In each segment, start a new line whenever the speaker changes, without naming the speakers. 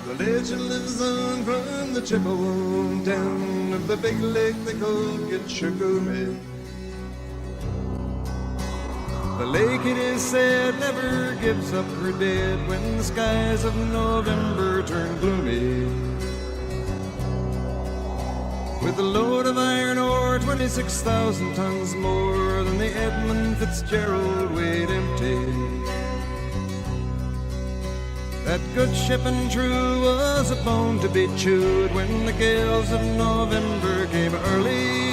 The legend lives on from the Chippewa town of the big lake they call Gitchagumi. The lake, it is said, never gives up her dead when the skies of November turn gloomy. With a load of iron ore, 26,000 tons more than the Edmund Fitzgerald weighed empty. That good ship and true was a bone to be chewed when the gales of November came early.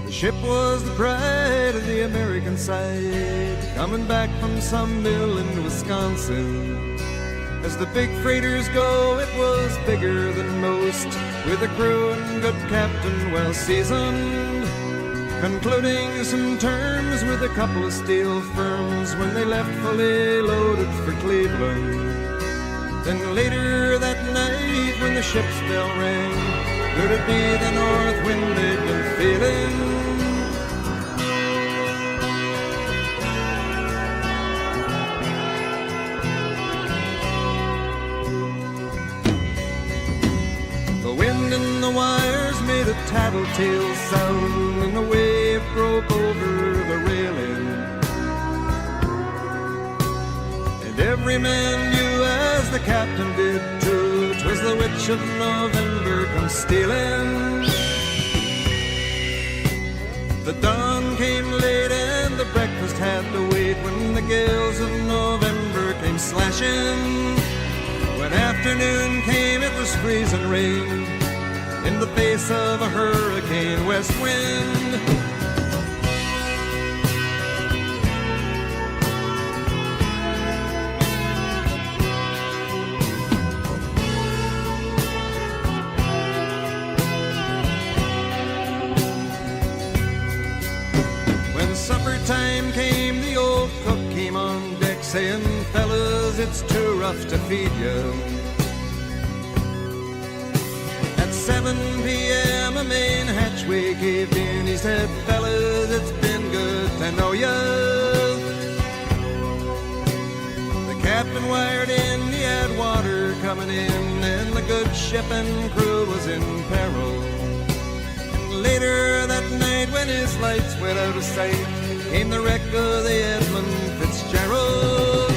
The ship was the pride of the American side, coming back from some mill in Wisconsin. As the big freighters go, it was bigger than most, with a crew and good captain well seasoned, concluding some terms with a couple of steel firms when they left fully loaded for Cleveland. Then later that night when the ship's bell rang, could it be the north wind they'd been feeling? The wind in the wires made a tattletale sound, and the wave broke over the railing. And every man knew, as the captain did too, 'twas the witch of November come stealing. The dawn came late and the breakfast had to wait when the gales of November came slashing. When afternoon came, it was freezing rain in the face of a hurricane west wind. When supper time came, the old cook came on deck saying, "Fellas, it's too rough to feed you." At 7 p.m. a main hatchway caved in. He said, "Fellas, it's been good to know ya." The captain wired in, he had water coming in, and the good ship and crew was in peril. And later that night when his lights went out of sight, came the wreck of the Edmund Fitzgerald.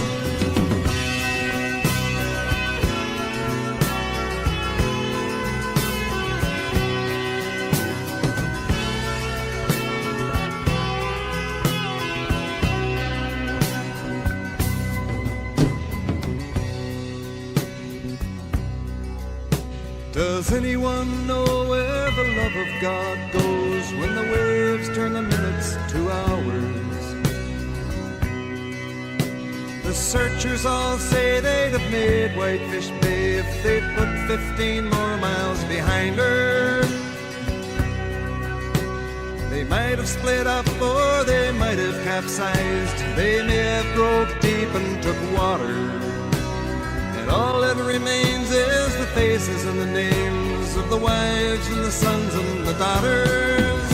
Does anyone know where the love of God goes when the waves turn the minutes to hours? The searchers all say they'd have made Whitefish Bay if they'd put 15 more miles behind her. They might have split up or they might have capsized. They may have broke deep and took water. And all that remains is the faces and the names of the wives and the sons and the daughters.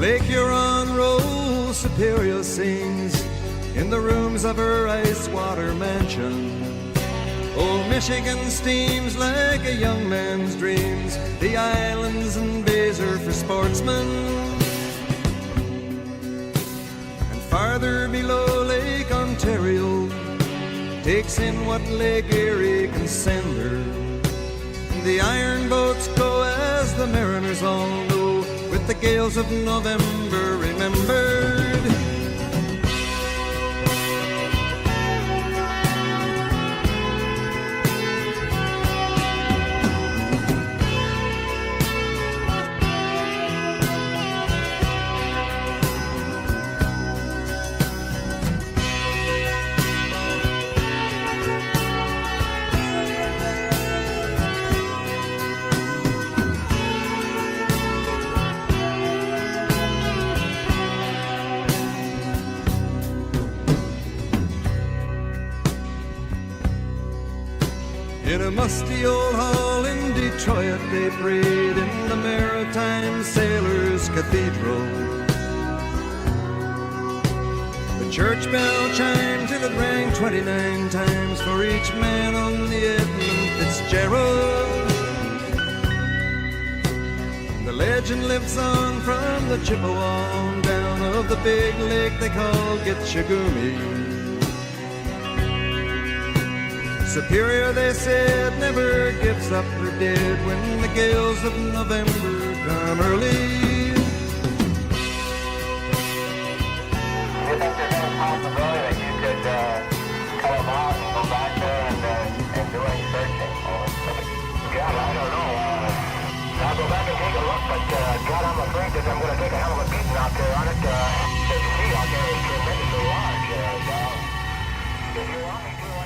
Lake Huron rolls, Superior sings in the rooms of her ice water mansion. Old Michigan steams like a young man's dreams. The islands and bays are for sportsmen. And farther below, Lake Ontario takes in what Lake Erie can send her. The iron boats go, as the mariners all know, with the gales of November remembered. In a musty old hall in Detroit they prayed in the Maritime Sailors Cathedral. The church bell chimed till it rang 29 times for each man on the Edmund Fitzgerald. The legend lives on from the Chippewa on down of the big lake they call Gitchagumi. Superior, they said, never gives up her dead when the gales of November come early.
Do you think there's any possibility that you could cut them out and go back there and do any searching? God, I don't know. I'll go back and take a look, but God, I'm afraid that I'm going to take a hell of a beating out there on it. The sea out there is tremendously large. If you want me to,